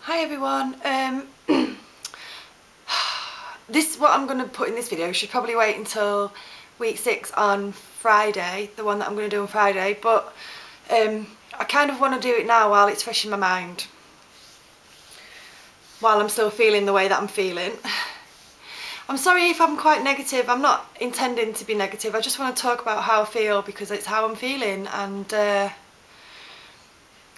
Hi everyone, this is what I'm going to put in this video. I should probably wait until week 6 on Friday, the one that I'm going to do on Friday, but I kind of want to do it now while it's fresh in my mind, while I'm still feeling the way that I'm feeling. I'm sorry if I'm quite negative. I'm not intending to be negative. I just want to talk about how I feel because it's how I'm feeling, and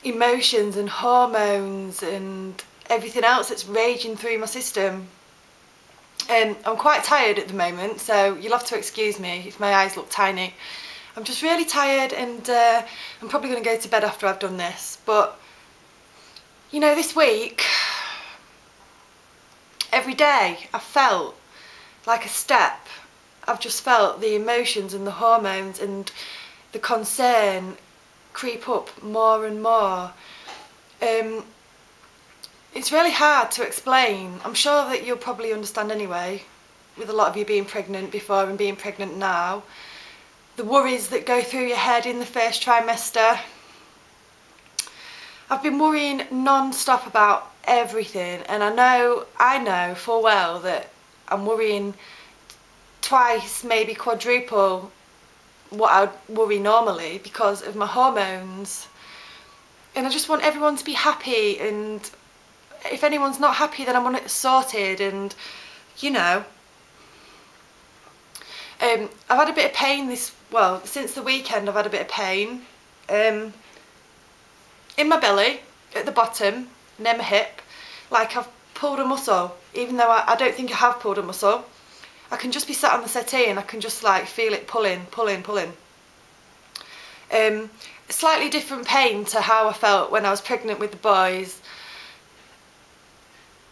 emotions and hormones and everything else that's raging through my system. I'm quite tired at the moment, so you'll have to excuse me if my eyes look tiny. I'm just really tired, and I'm probably going to go to bed after I've done this. But you know, this week, every day I felt like a step. I've just felt the emotions and the hormones and the concern creep up more and more. It's really hard to explain. I'm sure that you'll probably understand anyway, with a lot of you being pregnant before and being pregnant now. The worries that go through your head in the first trimester. I've been worrying non-stop about everything, and I know full well that I'm worrying twice, maybe quadruple what I'd worry normally because of my hormones. And I just want everyone to be happy, and if anyone's not happy then I want it sorted. And you know, I've had a bit of pain since the weekend. I've had a bit of pain in my belly at the bottom near my hip, like I've pulled a muscle, even though I don't think I have pulled a muscle. I can just be sat on the settee and I can just like feel it pulling. Slightly different pain to how I felt when I was pregnant with the boys.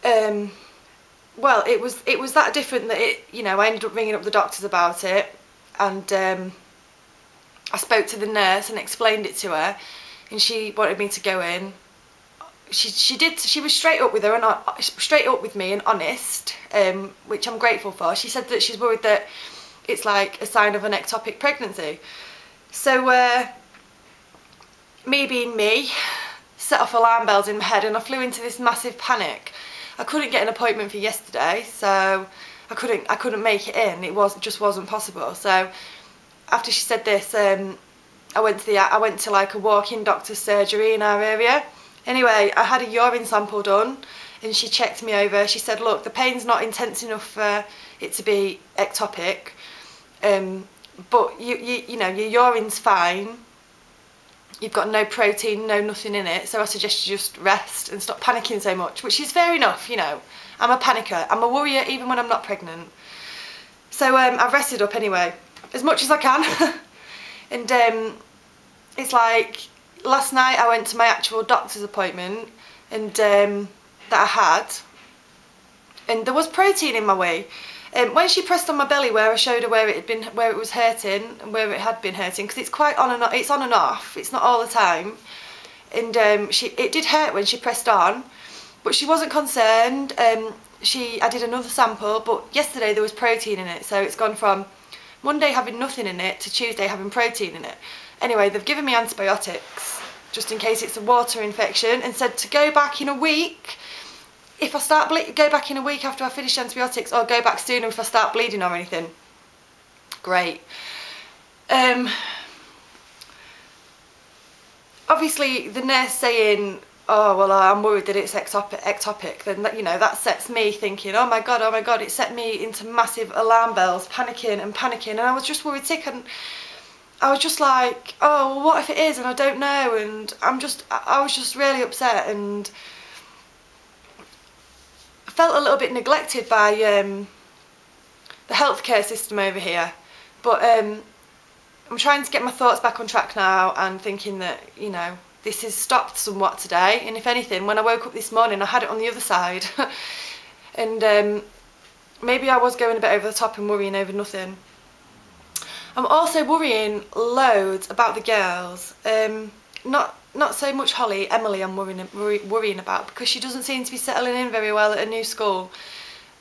Well, it was that different that I ended up ringing up the doctors about it, and I spoke to the nurse and explained it to her, and she wanted me to go in. She did. She was straight up with me and honest, which I'm grateful for. She said that she's worried that it's like a sign of an ectopic pregnancy. So me being me, set off alarm bells in my head, and I flew into this massive panic. I couldn't get an appointment for yesterday, so I couldn't make it in. It just wasn't possible. So after she said this, I went to like a walk-in doctor's surgery in our area. Anyway, I had a urine sample done, and she checked me over. She said, look, the pain's not intense enough for it to be ectopic, but you know, your urine's fine. You've got no protein, no nothing in it, so I suggest you just rest and stop panicking so much, which is fair enough, you know. I'm a panicker, I'm a worrier even when I'm not pregnant. So I've rested up anyway, as much as I can. And it's like, last night I went to my actual doctor's appointment, and that I had, and there was protein in my wee. When she pressed on my belly, where I showed her where it was hurting and where it had been hurting, because it's quite on and off, it's on and off, it's not all the time, and it did hurt when she pressed on, but she wasn't concerned. I did another sample, but yesterday there was protein in it, so it's gone from Monday having nothing in it to Tuesday having protein in it. Anyway, they've given me antibiotics just in case it's a water infection, and said to go back in a week. If I go back in a week after I finish antibiotics, or go back sooner if I start bleeding or anything. Great. Obviously the nurse saying, oh well, I'm worried that it's ectopic, then that sets me thinking, oh my god, it set me into massive alarm bells, panicking, and I was just worried sick, and I was just like, oh well, what if it is and I don't know, and I was just really upset, and felt a little bit neglected by the healthcare system over here. But I'm trying to get my thoughts back on track now, and thinking that, you know, this has stopped somewhat today, and if anything, when I woke up this morning I had it on the other side. And maybe I was going a bit over the top and worrying over nothing. I'm also worrying loads about the girls. Not so much Holly, Emily I'm worrying about, because she doesn't seem to be settling in very well at a new school.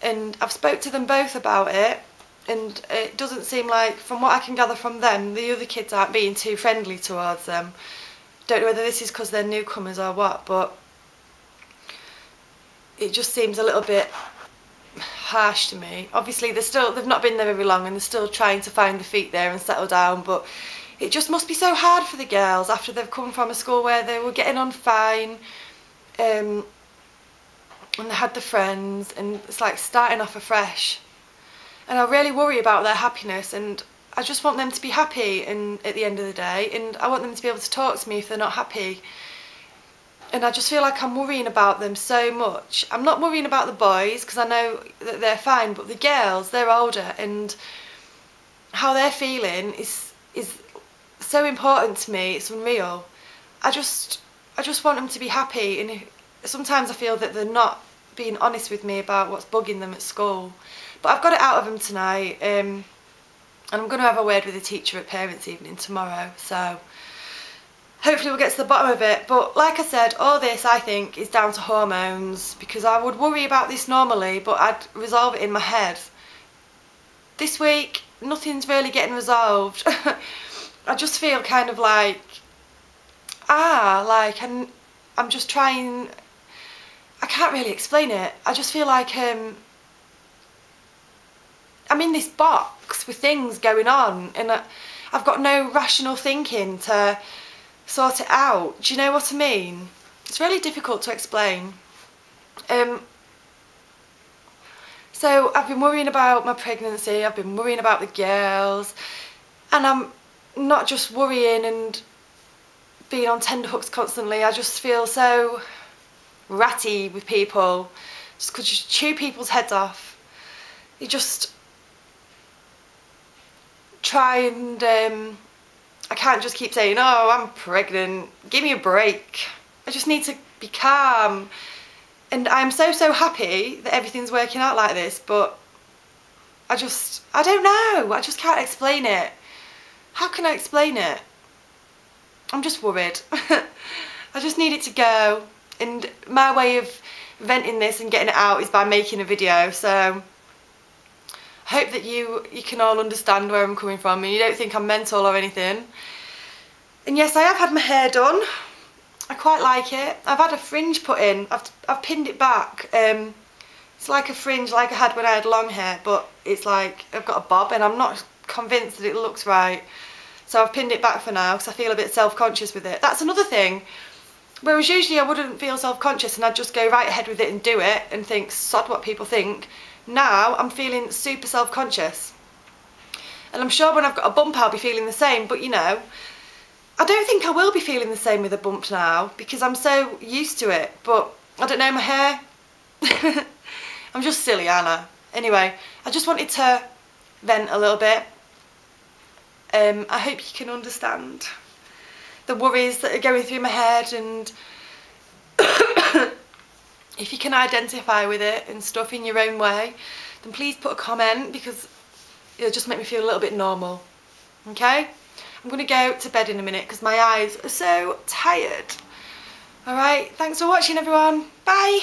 And I've spoke to them both about it, and it doesn't seem like, from what I can gather from them, the other kids aren't being too friendly towards them. Don't know whether this is because they're newcomers or what, but it just seems a little bit harsh to me. Obviously they've not been there very long and they're still trying to find their feet there and settle down, but it just must be so hard for the girls after they've come from a school where they were getting on fine, and they had the friends, and it's like starting off afresh. And I really worry about their happiness, and I just want them to be happy at the end of the day, and I want them to be able to talk to me if they're not happy. And I just feel like I'm worrying about them so much. I'm not worrying about the boys because I know that they're fine, but the girls, they're older, and how they're feeling is so important to me. It's unreal. I just want them to be happy, and sometimes I feel that they're not being honest with me about what's bugging them at school. But I've got it out of them tonight, and I'm going to have a word with the teacher at parents' evening tomorrow, so hopefully we'll get to the bottom of it. But like I said, all this I think is down to hormones, because I would worry about this normally, but I'd resolve it in my head. This week, nothing's really getting resolved. I just feel kind of like, I'm just trying, I can't really explain it. I just feel like I'm in this box with things going on, and I've got no rational thinking to sort it out. Do you know what I mean? It's really difficult to explain. So I've been worrying about my pregnancy, I've been worrying about the girls, and I'm not just worrying and being on tenterhooks constantly. I just feel so ratty with people. Just could just chew people's heads off. You just try and I can't just keep saying, oh, I'm pregnant, give me a break. I just need to be calm. And I'm so happy that everything's working out like this, but I don't know, I just can't explain it. How can I explain it? I'm just worried. I just need it to go, and my way of venting this and getting it out is by making a video, so I hope that you can all understand where I'm coming from and you don't think I'm mental or anything. And yes, I have had my hair done. I quite like it. I've had a fringe put in. I've pinned it back. It's like a fringe like I had when I had long hair, but it's like I've got a bob, and I'm not convinced that it looks right. So I've pinned it back for now because I feel a bit self-conscious with it. That's another thing. Whereas usually I wouldn't feel self-conscious and I'd just go right ahead with it and do it and think, sod what people think. Now I'm feeling super self-conscious. And I'm sure when I've got a bump I'll be feeling the same, but you know, I don't think I will be feeling the same with a bump now because I'm so used to it. But I don't know, my hair, I'm just silly, aren't I? Anyway, I just wanted to vent a little bit. I hope you can understand the worries that are going through my head, and if you can identify with it and stuff in your own way, then please put a comment, because it'll just make me feel a little bit normal. Okay? I'm going to go to bed in a minute because my eyes are so tired. Alright, thanks for watching everyone. Bye!